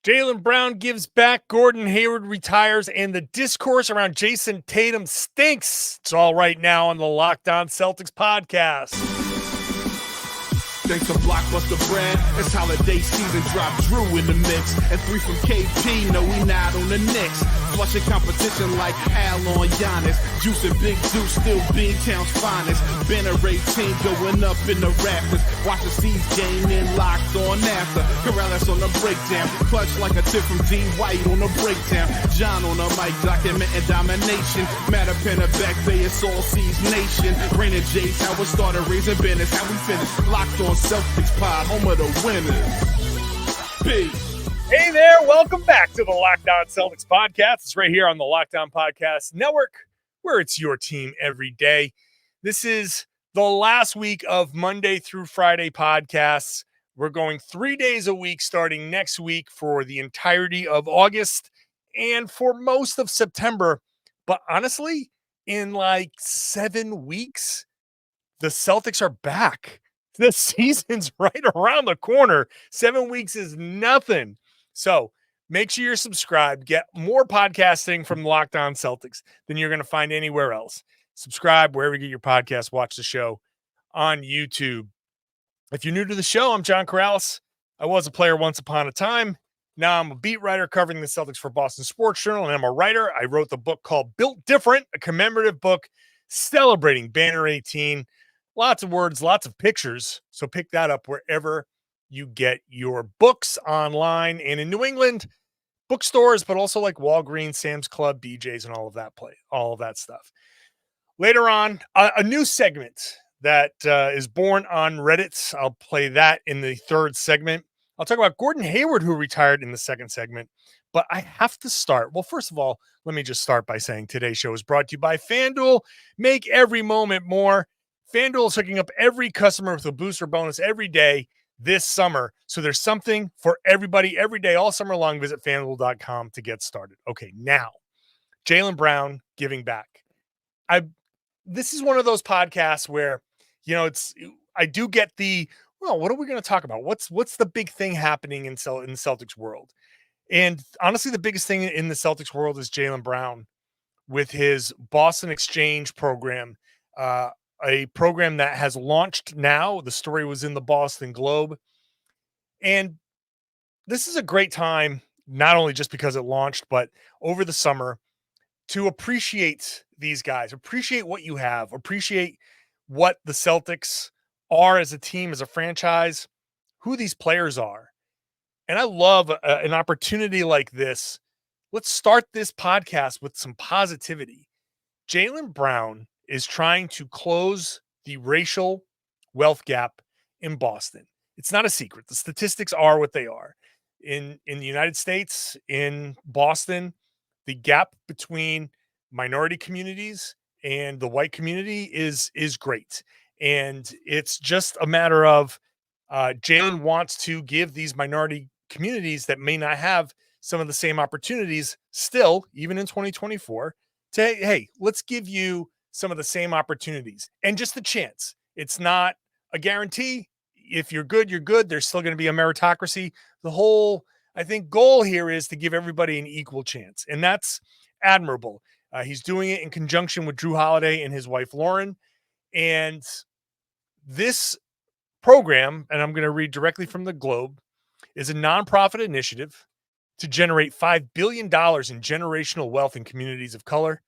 Jaylen Brown gives back, Gordon Hayward retires, and the discourse around Jayson Tatum stinks. It's all right now on the Locked On Celtics podcast. Thanks to Blockbuster brand, it's holiday season, drop Drew in the mix. And 3 from KP, no we not on the Knicks. Flushing competition like Al on Giannis. Juice and Big Deuce, still Beantown's finest. Banner 18 going up in the rafters. Watch the C's game in locked on after. Karalis on the breakdown, clutch like a tip from D. White on the breakdown. John on the mic, documenting domination. Matter pen a back bay, it's all C's nation. Rain and J's, how we started, raising business, how we finish. Locked on Celtics pod, home of the winners. Peace. Hey there, welcome back to the Locked On Celtics podcast. It's right here on the Locked On Podcast Network, where it's your team every day. This is the last week of Monday through Friday podcasts. We're going 3 days a week starting next week for the entirety of August and for most of September. But honestly, in like 7 weeks, the Celtics are back. The season's right around the corner. 7 weeks is nothing. So make sure you're subscribed. Get more podcasting from Locked On Celtics than you're going to find anywhere else. Subscribe wherever you get your podcast. Watch the show on YouTube. If you're new to the show, I'm John Karalis. I was a player once upon a time. Now I'm a beat writer covering the Celtics for Boston Sports Journal, and I'm a writer. I wrote the book called Built Different, a commemorative book celebrating Banner 18. Lots of words, lots of pictures. So pick that up wherever you get your books online and in New England, bookstores, but also like Walgreens, Sam's Club, BJ's, and all of that stuff. Later on, a new segment that is born on Reddit. I'll play that in the third segment. I'll talk about Gordon Hayward, who retired in the second segment. But I have to start. Well, first of all, let me just start by saying today's show is brought to you by FanDuel. Make every moment more. FanDuel is hooking up every customer with a booster bonus every day this summer. So there's something for everybody every day, all summer long. Visit FanDuel.com to get started. Okay, now, Jaylen Brown giving back. This is one of those podcasts where, I do get what are we going to talk about? What's the big thing happening in the Celtics world? And honestly, the biggest thing in the Celtics world is Jaylen Brown with his Boston Exchange program, a program that has launched now. The story was in the Boston Globe. And this is a great time, not only just because it launched, but over the summer, to appreciate these guys, appreciate what you have, appreciate what the Celtics are as a team, as a franchise, who these players are. And I love an opportunity like this. Let's start this podcast with some positivity. Jaylen Brown is trying to close the racial wealth gap in Boston. It's not a secret. The statistics are what they are. In the United States, in Boston, the gap between minority communities and the white community is great. And it's just a matter of Jaylen wants to give these minority communities that may not have some of the same opportunities still, even in 2024, to, hey, let's give you some of the same opportunities and just the chance. It's not a guarantee. If you're good, you're good. There's still going to be a meritocracy. The whole, I think, goal here is to give everybody an equal chance. And that's admirable. He's doing it in conjunction with Jrue Holiday and his wife, Lauren. And this program, and I'm going to read directly from the Globe, is a nonprofit initiative to generate $5 billion in generational wealth in communities of color.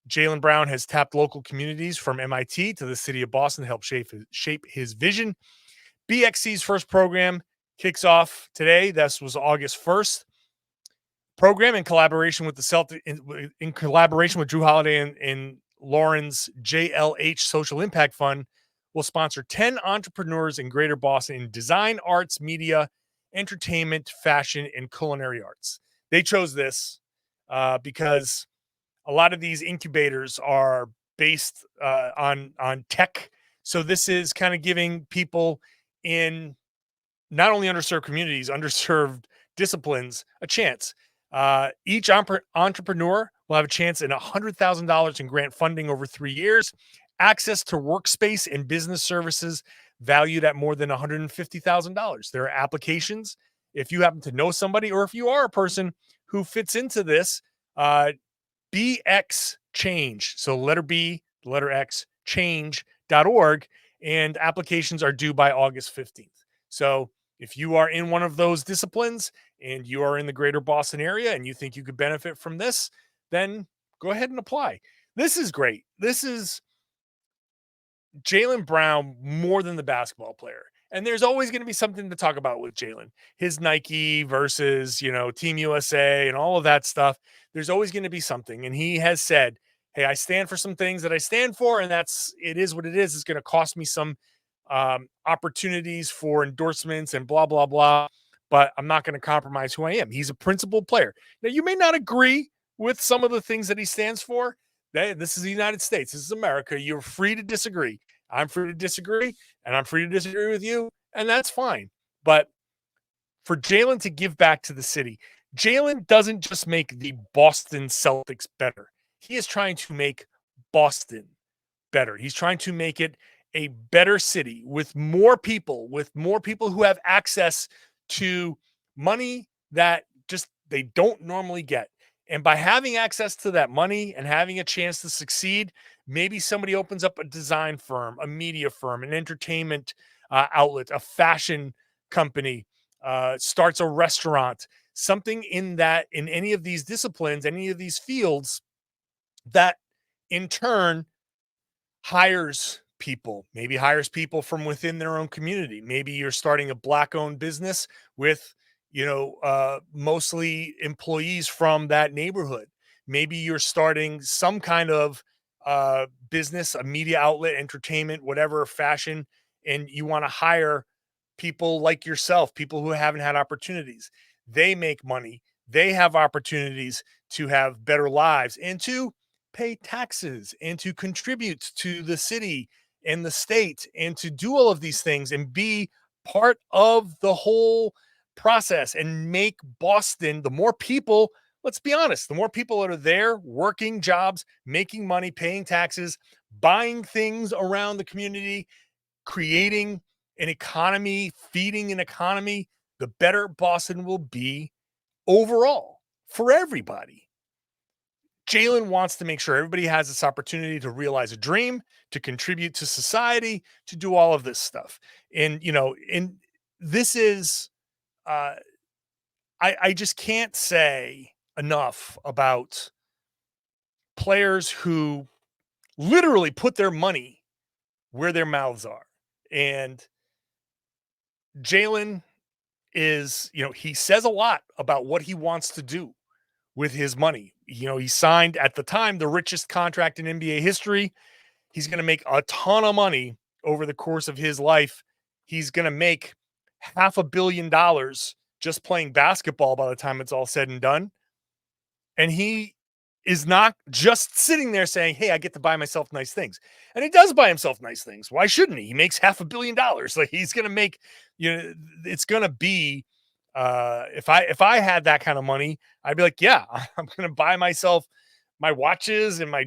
Jaylen Brown has tapped local communities from MIT to the city of Boston to help shape his vision. BXC's first program kicks off today. This was August 1st. Program in collaboration with the Celtics, in collaboration with Jrue Holiday and Lauren's JLH Social Impact Fund, will sponsor 10 entrepreneurs in Greater Boston in design, arts, media, entertainment, fashion, and culinary arts. They chose this because a lot of these incubators are based on tech. So this is kind of giving people in not only underserved communities, underserved disciplines, a chance. Each entrepreneur will have a chance in $100,000 in grant funding over 3 years, access to workspace and business services valued at more than $150,000. There are applications if you happen to know somebody, or if you are a person who fits into this, BX Change. So letter B, letter X, change.org, and applications are due by August 15th. So if you are in one of those disciplines and you are in the greater Boston area and you think you could benefit from this, then go ahead and apply. This is great. This is Jaylen Brown more than the basketball player. And there's always going to be something to talk about with Jaylen. His Nike versus, Team USA and all of that stuff. There's always going to be something. And he has said, hey, I stand for some things that I stand for, and it is what it is. It's going to cost me some opportunities for endorsements and blah, blah, blah. But I'm not going to compromise who I am. He's a principled player. Now, you may not agree with some of the things that he stands for. This is the United States. This is America. You're free to disagree. I'm free to disagree, and I'm free to disagree with you, and that's fine. But for Jaylen to give back to the city, Jaylen doesn't just make the Boston Celtics better. He is trying to make Boston better. He's trying to make it a better city with more people who have access to money that just they don't normally get. And by having access to that money and having a chance to succeed, maybe somebody opens up a design firm, a media firm, an entertainment outlet, a fashion company, starts a restaurant, something in any of these disciplines, any of these fields that in turn hires people, maybe hires people from within their own community. Maybe you're starting a Black-owned business with mostly employees from that neighborhood. Maybe you're starting some kind of business, a media outlet, entertainment, whatever, fashion, and you want to hire people like yourself, people who haven't had opportunities. They make money. They have opportunities to have better lives and to pay taxes and to contribute to the city and the state and to do all of these things and be part of the whole process and make Boston, the more people, let's be honest, the more people that are there working jobs, making money, paying taxes, buying things around the community, creating an economy, feeding an economy, the better Boston will be overall for everybody. Jaylen wants to make sure everybody has this opportunity to realize a dream, to contribute to society, to do all of this stuff. And, this is, I just can't say enough about players who literally put their money where their mouths are. And Jaylen is, he says a lot about what he wants to do with his money. He signed at the time the richest contract in NBA history. He's going to make a ton of money over the course of his life. He's going to make $500 million just playing basketball by the time it's all said and done. And he is not just sitting there saying, hey, I get to buy myself nice things. And he does buy himself nice things. Why shouldn't he? He makes $500 million. Like, he's going to make, it's going to be, if I had that kind of money, I'd be like, yeah, I'm going to buy myself my watches and my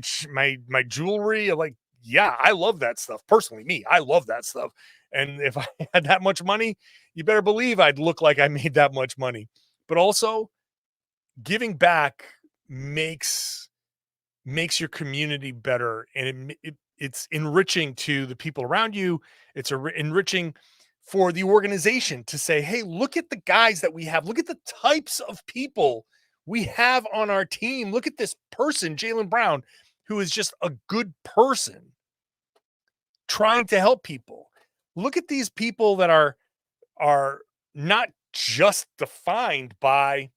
jewelry. Like, yeah, I love that stuff. Personally, I love that stuff. And if I had that much money, you better believe I'd look like I made that much money. But also, giving back makes your community better, and it's enriching to the people around you. It's enriching for the organization to say, hey, look at the guys that we have. Look at the types of people we have on our team. Look at this person, Jaylen Brown, who is just a good person trying to help people. Look at these people that are not just defined by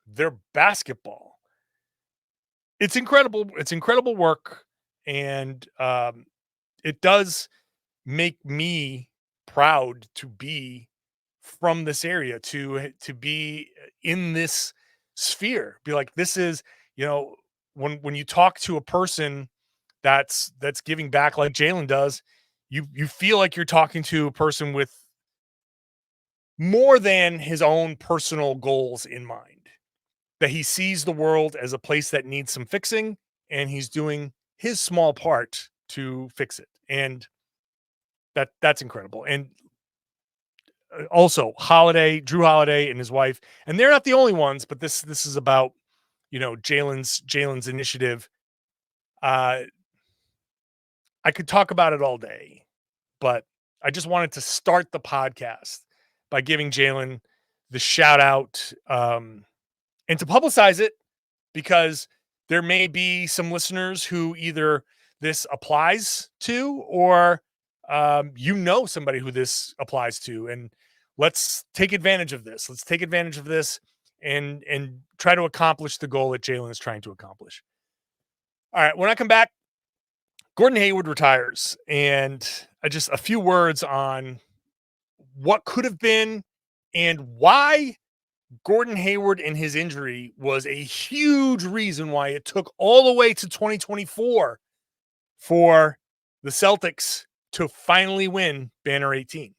their basketball. It's incredible. It's incredible work. And it does make me proud to be from this area, to be in this sphere. Be like, this is, when you talk to a person that's giving back like Jaylen does, you feel like you're talking to a person with more than his own personal goals in mind. That he sees the world as a place that needs some fixing, and he's doing his small part to fix it. And that's incredible. And also Drew Holiday and his wife, and they're not the only ones, but this is about, Jaylen's initiative. Uh, I could talk about it all day, but I just wanted to start the podcast by giving Jaylen the shout out, and to publicize it, because there may be some listeners who either this applies to, or somebody who this applies to, and let's take advantage of this. Let's take advantage of this and try to accomplish the goal that Jaylen is trying to accomplish. All right, when I come back, Gordon Hayward retires, and just a few words on what could have been and why Gordon Hayward and his injury was a huge reason why it took all the way to 2024 for the Celtics to finally win Banner 18.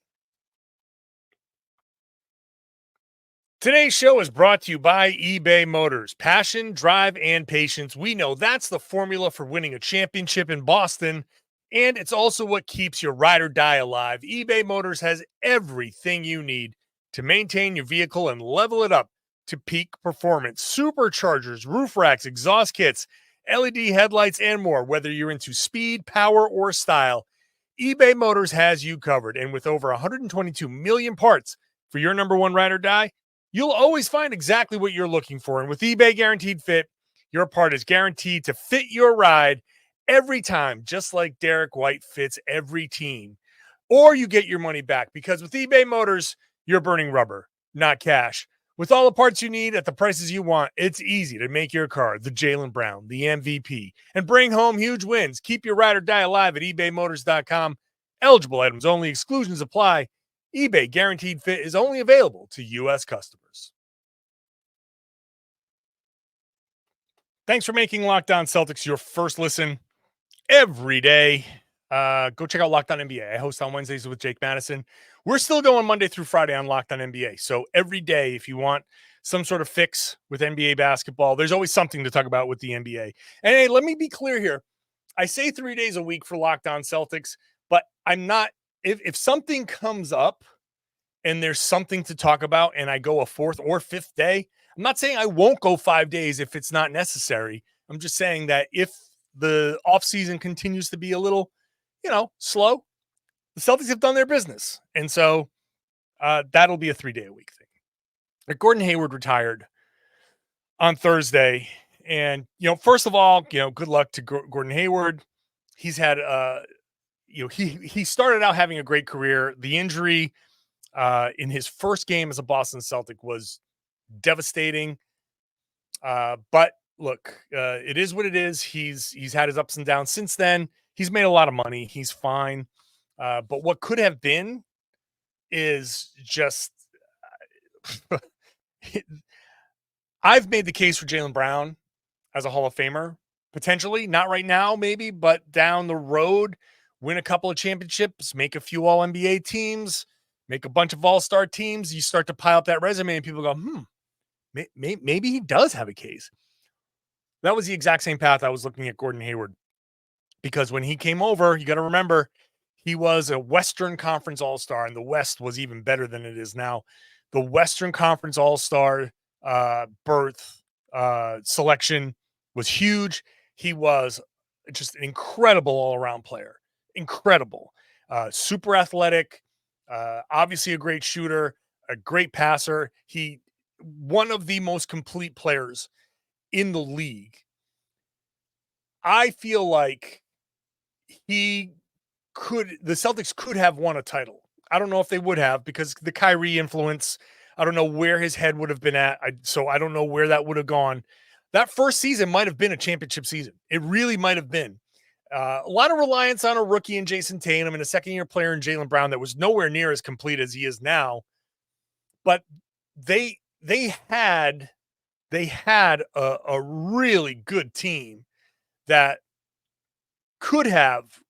Today's show is brought to you by eBay Motors. Passion, drive, and patience. We know that's the formula for winning a championship in Boston, and it's also what keeps your ride or die alive. eBay Motors has everything you need to maintain your vehicle and level it up to peak performance. Superchargers, roof racks, exhaust kits, LED headlights, and more. Whether you're into speed, power, or style, eBay Motors has you covered. And with over 122 million parts for your number one ride or die, you'll always find exactly what you're looking for. And with eBay Guaranteed Fit, your part is guaranteed to fit your ride every time, just like Derek White fits every team. Or you get your money back, because with eBay Motors, you're burning rubber, not cash. With all the parts you need at the prices you want, it's easy to make your car the Jaylen Brown, the MVP, and bring home huge wins. Keep your ride or die alive at ebaymotors.com. Eligible items only. Exclusions apply. eBay Guaranteed Fit is only available to U.S. customers. Thanks for making Locked On Celtics your first listen every day. Go check out Locked On NBA. I host on Wednesdays with Jake Madison. We're still going Monday through Friday on Locked On NBA. So every day, if you want some sort of fix with NBA basketball, there's always something to talk about with the NBA. And hey, let me be clear here. I say 3 days a week for Locked On Celtics, but I'm not, if something comes up and there's something to talk about and I go a 4th or 5th day, I'm not saying I won't go 5 days if it's not necessary. I'm just saying that if the offseason continues to be a little, slow, the Celtics have done their business. And so that'll be a 3-day-a-week thing. Gordon Hayward retired on Thursday. And, first of all, good luck to Gordon Hayward. He's had, he started out having a great career. The injury in his first game as a Boston Celtic was devastating. But look, it is what it is. He's had his ups and downs since then. He's made a lot of money. He's fine. But what could have been is just I've made the case for Jaylen Brown as a Hall of Famer, potentially. Not right now, maybe, but down the road, win a couple of championships, make a few All-NBA teams, make a bunch of All-Star teams. You start to pile up that resume and people go, maybe he does have a case. That was the exact same path I was looking at Gordon Hayward. Because when he came over, you got to remember, he was a Western Conference All-Star, and the West was even better than it is now. The Western Conference All-Star selection was huge. He was just an incredible all-around player. Incredible. Super athletic, obviously a great shooter, a great passer. One of the most complete players in the league. I feel like the Celtics could have won a title. I don't know if they would have, because the Kyrie influence, I don't know where his head would have been at. So I don't know where that would have gone. That first season might have been a championship season. It really might have been. A lot of reliance on a rookie in Jayson Tatum and a second-year player in Jaylen Brown that was nowhere near as complete as he is now. But they had a really good team that could have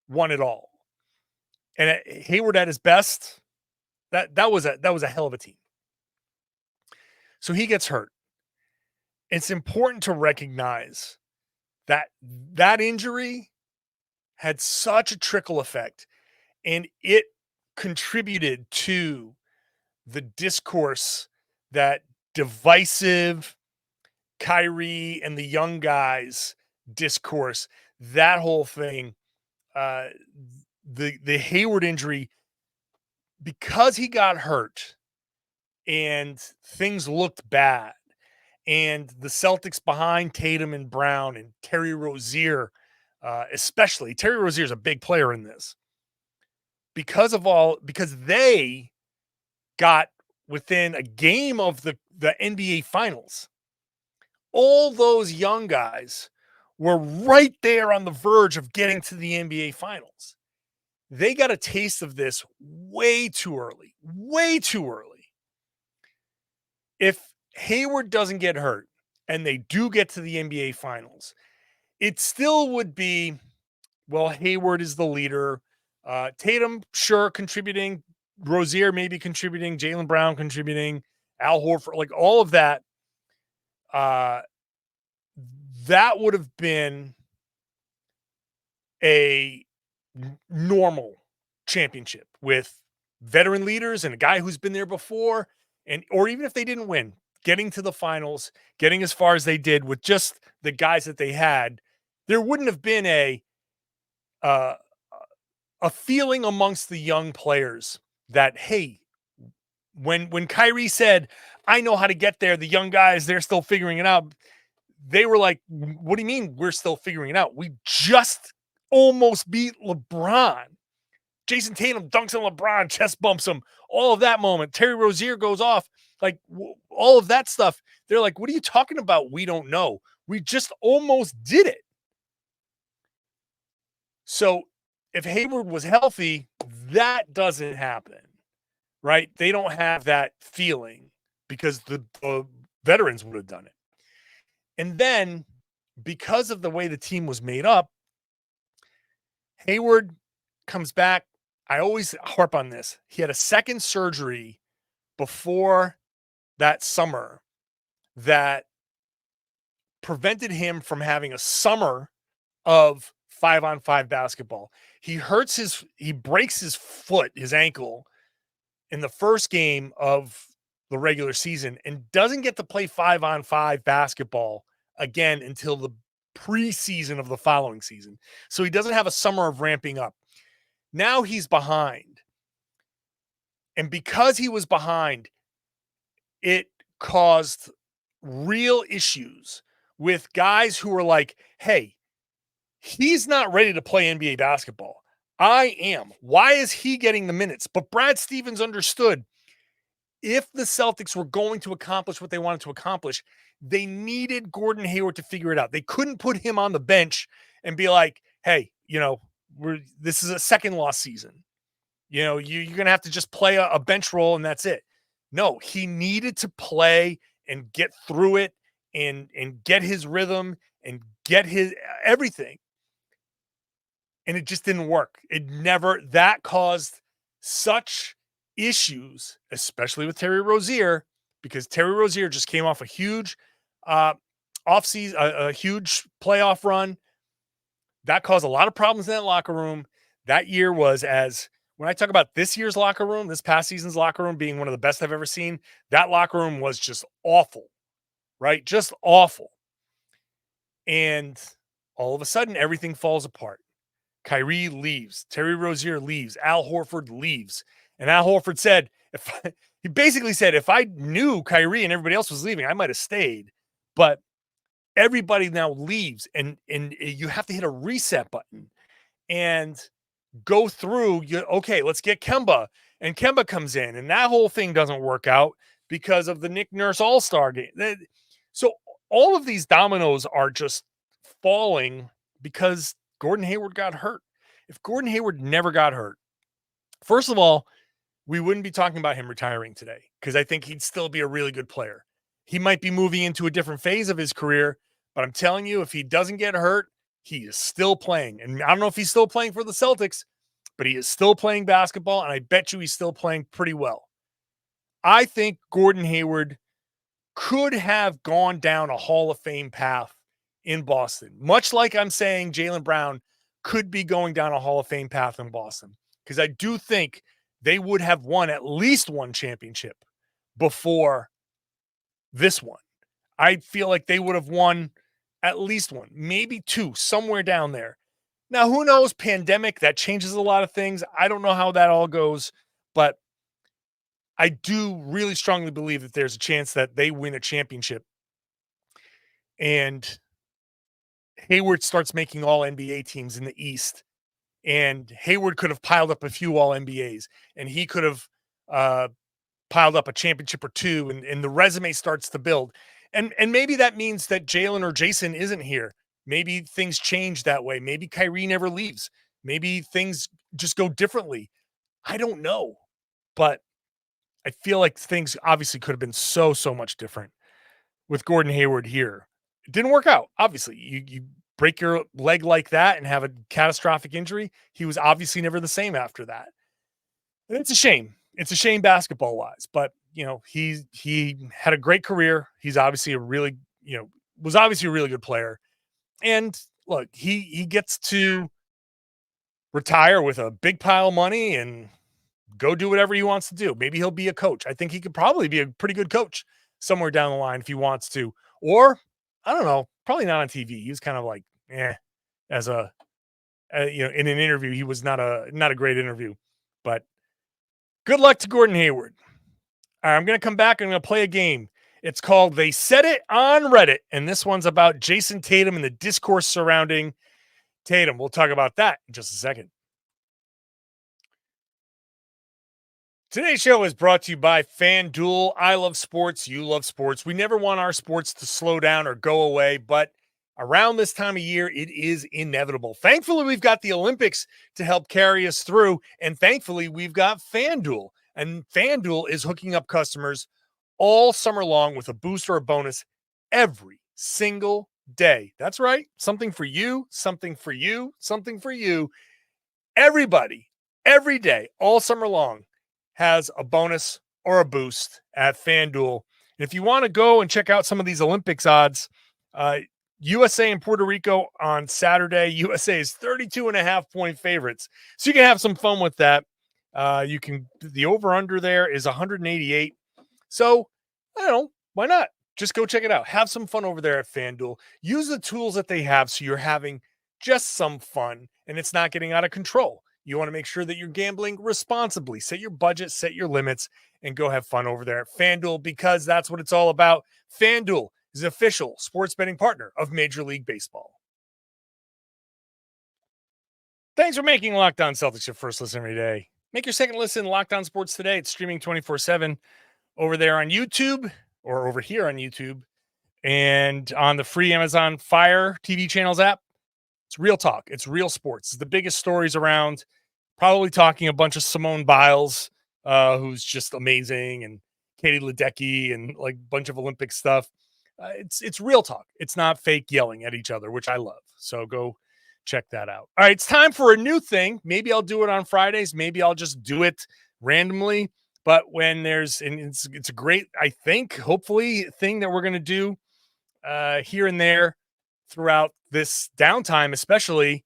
won it all. And Hayward at his best, that was a hell of a team. So he gets hurt. It's important to recognize that injury had such a trickle effect, and it contributed to the discourse, that divisive Kyrie and the young guys discourse, that whole thing, uh, the Hayward injury, because he got hurt and things looked bad, and the Celtics behind Tatum and Brown and Terry Rozier, especially Terry Rozier is a big player in this, because they got within a game of the NBA Finals. All those young guys were right there on the verge of getting to the NBA Finals. They got a taste of this way too early. Way too early. If Hayward doesn't get hurt and they do get to the NBA Finals, it still would be, well, Hayward is the leader. Tatum, sure, contributing. Rozier maybe contributing. Jaylen Brown contributing. Al Horford, like all of that. That would have been a normal championship with veteran leaders and a guy who's been there before, and or even if they didn't win, getting to the finals, getting as far as they did with just the guys that they had, there wouldn't have been a feeling amongst the young players that, hey, when Kyrie said, I know how to get there, the young guys, they're still figuring it out. They were like, what do you mean we're still figuring it out? We just almost beat LeBron. Jayson Tatum dunks on LeBron, chest bumps him, all of that moment. Terry Rozier goes off, like all of that stuff. They're like, what are you talking about? We don't know. We just almost did it. So if Hayward was healthy, that doesn't happen, right? They don't have that feeling because the veterans would have done it. And then because of the way the team was made up, Hayward comes back. I always harp on this. He had a second surgery before that summer that prevented him from having a summer of 5-on-5 basketball. He breaks his foot, his ankle in the first game of the regular season and doesn't get to play 5-on-5 basketball again until the preseason of the following season. So he doesn't have a summer of ramping up. Now he's behind. And because he was behind, it caused real issues with guys who were like, hey, he's not ready to play NBA basketball. I am. Why is he getting the minutes? But Brad Stevens understood if the Celtics were going to accomplish what they wanted to accomplish, they needed Gordon Hayward to figure it out. They couldn't put him on the bench and be like, hey, this is a second loss season. You're going to have to just play a bench role and that's it. No, he needed to play and get through it and get his rhythm and get his everything. And it just didn't work. That caused such issues, especially with Terry Rozier, because Terry Rozier just came off a huge offseason, a huge playoff run. That caused a lot of problems in that locker room. That year was, when I talk about this year's locker room, this past season's locker room being one of the best I've ever seen, that locker room was just awful, right? Just awful. And all of a sudden, everything falls apart. Kyrie leaves. Terry Rozier leaves. Al Horford leaves. And Al Horford said, he basically said, if I knew Kyrie and everybody else was leaving, I might have stayed. But everybody now leaves, and you have to hit a reset button and go through. Okay, let's get Kemba. And Kemba comes in, and that whole thing doesn't work out because of the Nick Nurse All-Star game. So all of these dominoes are just falling because Gordon Hayward got hurt. If Gordon Hayward never got hurt, first of all, we wouldn't be talking about him retiring today because I think he'd still be a really good player. He might be moving into a different phase of his career, but I'm telling you, if he doesn't get hurt, he is still playing. And I don't know if he's still playing for the Celtics, but he is still playing basketball, and I bet you he's still playing pretty well. I think Gordon Hayward could have gone down a Hall of Fame path in Boston, much like I'm saying Jaylen Brown could be going down a Hall of Fame path in Boston, because I do think they would have won at least one championship before this one. I feel like they would have won at least one, maybe two, somewhere down there. Now, who knows? Pandemic, that changes a lot of things. I don't know how that all goes, but I do really strongly believe that there's a chance that they win a championship and Hayward starts making all NBA teams in the East. And Hayward could have piled up a few all NBAs, and he could have piled up a championship or two, and the resume starts to build. And maybe that means that Jaylen or Jayson isn't here. Maybe things change that way. Maybe Kyrie never leaves. Maybe things just go differently. I don't know. But I feel like things obviously could have been so much different with Gordon Hayward here. It didn't work out. Obviously, you break your leg like that and have a catastrophic injury. He was obviously never the same after that. And it's a shame. It's a shame basketball wise, but he had a great career. He's obviously was obviously a really good player. And look, he gets to retire with a big pile of money and go do whatever he wants to do. Maybe he'll be a coach. I think he could probably be a pretty good coach somewhere down the line if he wants to. Or I don't know, probably not on TV. He was kind of like, as in an interview, he was not a great interview. But good luck to Gordon Hayward. All right, I'm going to come back and I'm going to play a game. It's called They Said It on Reddit. And this one's about Jayson Tatum and the discourse surrounding Tatum. We'll talk about that in just a second. Today's show is brought to you by FanDuel. I love sports. You love sports. We never want our sports to slow down or go away, but around this time of year, it is inevitable. Thankfully, we've got the Olympics to help carry us through, and thankfully, we've got FanDuel. And FanDuel is hooking up customers all summer long with a boost or a bonus every single day. That's right. Something for you, something for you, something for you. Everybody, every day, all summer long, has a bonus or a boost at FanDuel. And if you want to go and check out some of these Olympics odds, USA and Puerto Rico on Saturday. USA is 32.5-point favorites. So you can have some fun with that. The over-under there is 188. So, I don't know, why not? Just go check it out. Have some fun over there at FanDuel. Use the tools that they have so you're having just some fun and it's not getting out of control. You want to make sure that you're gambling responsibly. Set your budget, set your limits, and go have fun over there at FanDuel because that's what it's all about. FanDuel is an official sports betting partner of Major League Baseball. Thanks for making Locked On Celtics your first listen every day. Make your second listen Locked On Sports Today. It's streaming 24/7 over there on YouTube or over here on YouTube and on the free Amazon Fire TV channels app. It's real talk. It's real sports. It's the biggest stories around. Probably talking a bunch of Simone Biles, who's just amazing, and Katie Ledecky, and like a bunch of Olympic stuff. It's real talk. It's not fake yelling at each other, which I love. So go check that out. All right, it's time for a new thing. Maybe I'll do it on Fridays. Maybe I'll just do it randomly. But when it's a great, I think, hopefully, thing that we're going to do here and there throughout this downtime, especially.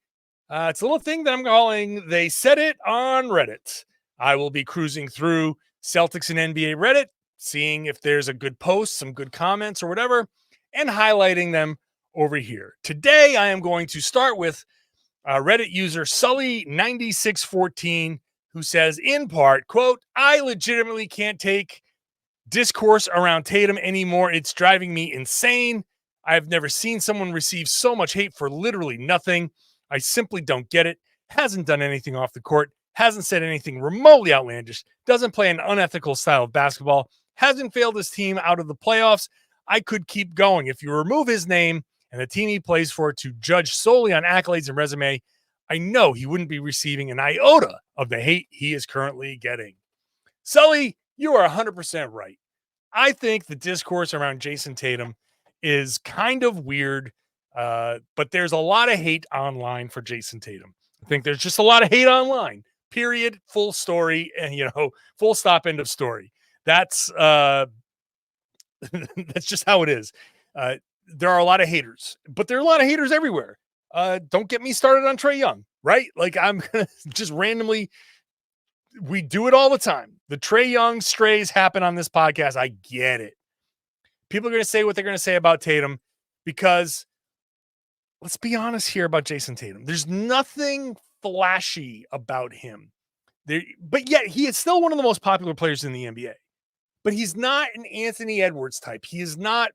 It's a little thing that I'm calling They Said It on Reddit. I will be cruising through Celtics and NBA Reddit, seeing if there's a good post, some good comments or whatever, and highlighting them over here. Today, I am going to start with Reddit user Sully9614, who says, in part, quote, I legitimately can't take discourse around Tatum anymore. It's driving me insane. I've never seen someone receive so much hate for literally nothing. I simply don't get it. Hasn't done anything off the court. Hasn't said anything remotely outlandish. Doesn't play an unethical style of basketball. Hasn't failed his team out of the playoffs. I could keep going. If you remove his name and the team he plays for to judge solely on accolades and resume, I know he wouldn't be receiving an iota of the hate he is currently getting. Sully, you are 100% right. I think the discourse around Jayson Tatum is kind of weird, but there's a lot of hate online for Jayson Tatum. I think there's just a lot of hate online, period, full story, and, full stop, end of story. That's that's just how it is. There are a lot of haters, but there are a lot of haters everywhere. Don't get me started on Trae Young, right? Like, I'm going to just randomly we do it all the time. The Trae Young strays happen on this podcast. I get it. People are going to say what they're going to say about Tatum because let's be honest here about Jayson Tatum. There's nothing flashy about him. But yet he is still one of the most popular players in the NBA. But he's not an Anthony Edwards type. He is not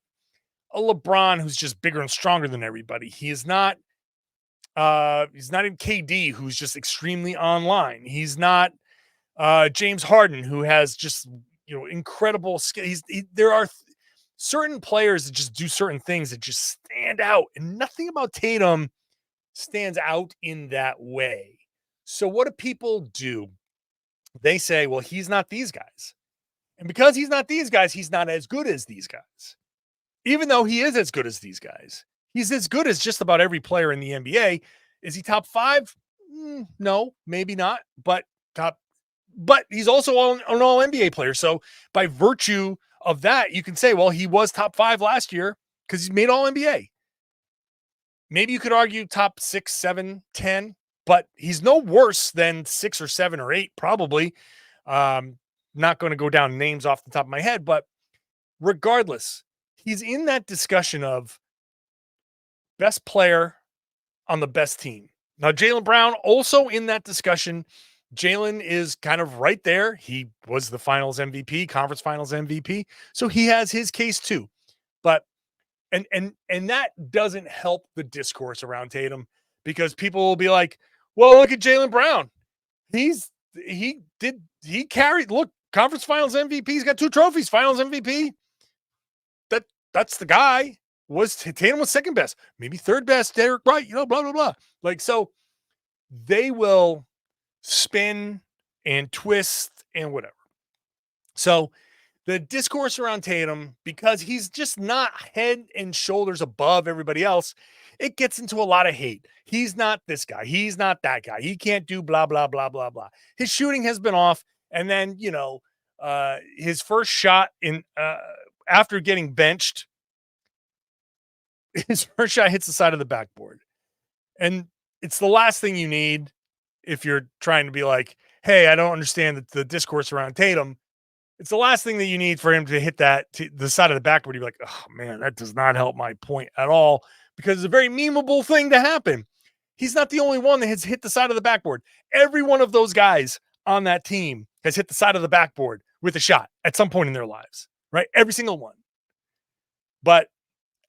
a LeBron who's just bigger and stronger than everybody. He is not even KD who's just extremely online. He's not James Harden who has just incredible skill. There are certain players that just do certain things that just stand out, and nothing about Tatum stands out in that way. So what do people do? They say, well, he's not these guys. And because he's not these guys, he's not as good as these guys. Even though he is as good as these guys, he's as good as just about every player in the NBA. Is he top 5? No, maybe not, but he's also an all NBA player. So by virtue of that, you can say, well, he was top 5 last year because he's made all NBA. Maybe you could argue top 6, 7, 10, but he's no worse than 6 or 7 or 8, probably. Not going to go down names off the top of my head, but regardless, he's in that discussion of best player on the best team. Now, Jaylen Brown also in that discussion. Jaylen is kind of right there. He was the finals MVP, conference finals MVP. So he has his case too. But and that doesn't help the discourse around Tatum because people will be like, well, look at Jaylen Brown. He carried, look, conference finals MVP. He's got 2 trophies, finals MVP. That's the guy. Tatum was second best, maybe third best, Derek Wright, blah, blah, blah. Like, so they will spin and twist and whatever. So the discourse around Tatum, because he's just not head and shoulders above everybody else, it gets into a lot of hate. He's not this guy. He's not that guy. He can't do blah, blah, blah, blah, blah. His shooting has been off. And then, his first shot after getting benched, his first shot hits the side of the backboard. And it's the last thing you need if you're trying to be like, hey, I don't understand the discourse around Tatum. It's the last thing that you need for him to hit the side of the backboard. You're like, oh man, that does not help my point at all because it's a very memeable thing to happen. He's not the only one that has hit the side of the backboard. Every one of those guys on that team has hit the side of the backboard with a shot at some point in their lives, right? Every single one. But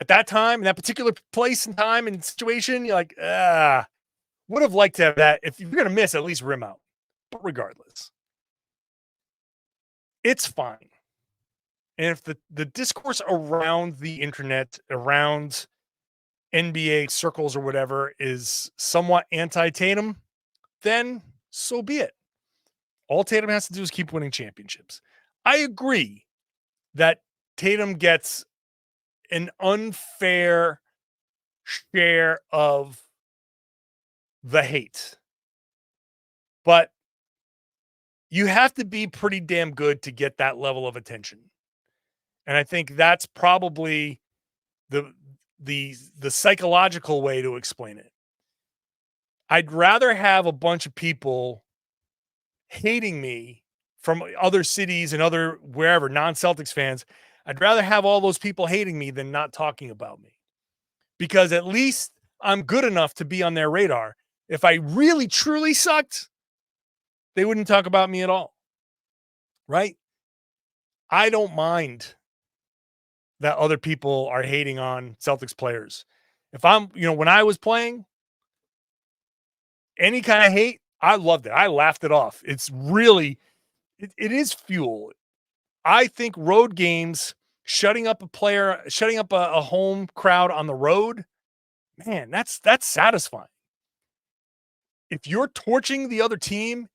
at that time, in that particular place and time and situation, you're like, would have liked to have that. If you're going to miss, at least rim out. But regardless, it's fine. And if the discourse around the internet, around NBA circles or whatever is somewhat anti-Tatum, then so be it. All Tatum has to do is keep winning championships. I agree that Tatum gets an unfair share of the hate. But you have to be pretty damn good to get that level of attention. And I think that's probably the psychological way to explain it. I'd rather have a bunch of people hating me from other cities and other wherever, non-Celtics fans. I'd rather have all those people hating me than not talking about me. Because at least I'm good enough to be on their radar. If I really, truly sucked, they wouldn't talk about me at all. Right? I don't mind that other people are hating on Celtics players. If I'm, when I was playing, any kind of hate, I loved it. I laughed it off. It's really, it is fuel. I think road games, shutting up a home crowd on the road, man, that's satisfying. If you're torching the other team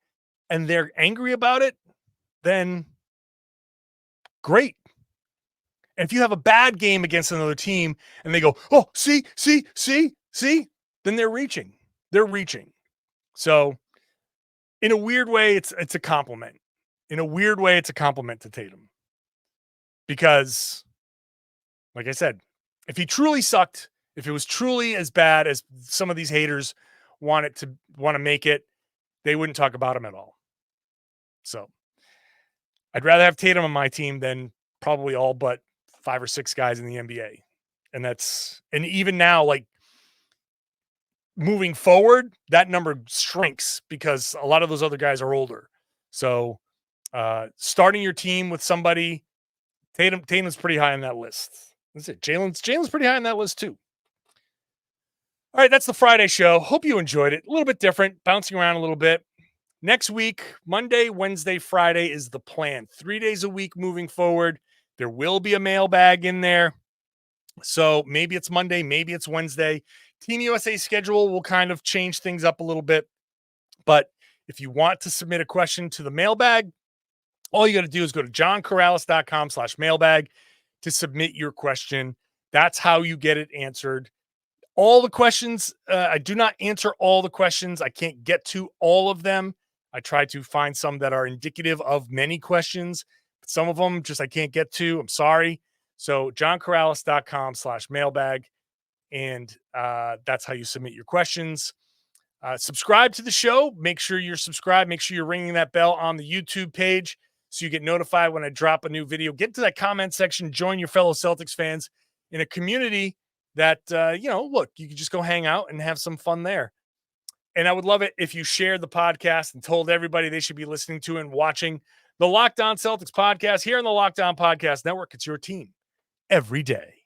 and they're angry about it, then great. And if you have a bad game against another team and they go, oh, see, then they're reaching. So in a weird way, it's a compliment. In a weird way, it's a compliment to Tatum. Because, like I said, if he truly sucked, if it was truly as bad as some of these haters want to make it, they wouldn't talk about him at all. So I'd rather have Tatum on my team than probably all but 5 or 6 guys in the NBA. And even now, like moving forward, that number shrinks because a lot of those other guys are older. So starting your team with somebody, Tatum's pretty high on that list. That's it. Jaylen's pretty high on that list too. All right, that's the Friday show. Hope you enjoyed it. A little bit different, bouncing around a little bit. Next week, Monday, Wednesday, Friday is the plan. 3 days a week moving forward. There will be a mailbag in there. So maybe it's Monday, maybe it's Wednesday. Team USA schedule will kind of change things up a little bit. But if you want to submit a question to the mailbag, all you got to do is go to johnkaralis.com/mailbag to submit your question. That's how you get it answered. All the questions, I do not answer all the questions. I can't get to all of them. I try to find some that are indicative of many questions. Some of them just I can't get to. I'm sorry. So johnkaralis.com/mailbag. And that's how you submit your questions. Subscribe to the show. Make sure you're subscribed. Make sure you're ringing that bell on the YouTube page so you get notified when I drop a new video. Get to that comment section. Join your fellow Celtics fans in a community that, look, you can just go hang out and have some fun there. And I would love it if you shared the podcast and told everybody they should be listening to and watching the Locked On Celtics podcast here on the Locked On Podcast Network. It's your team every day.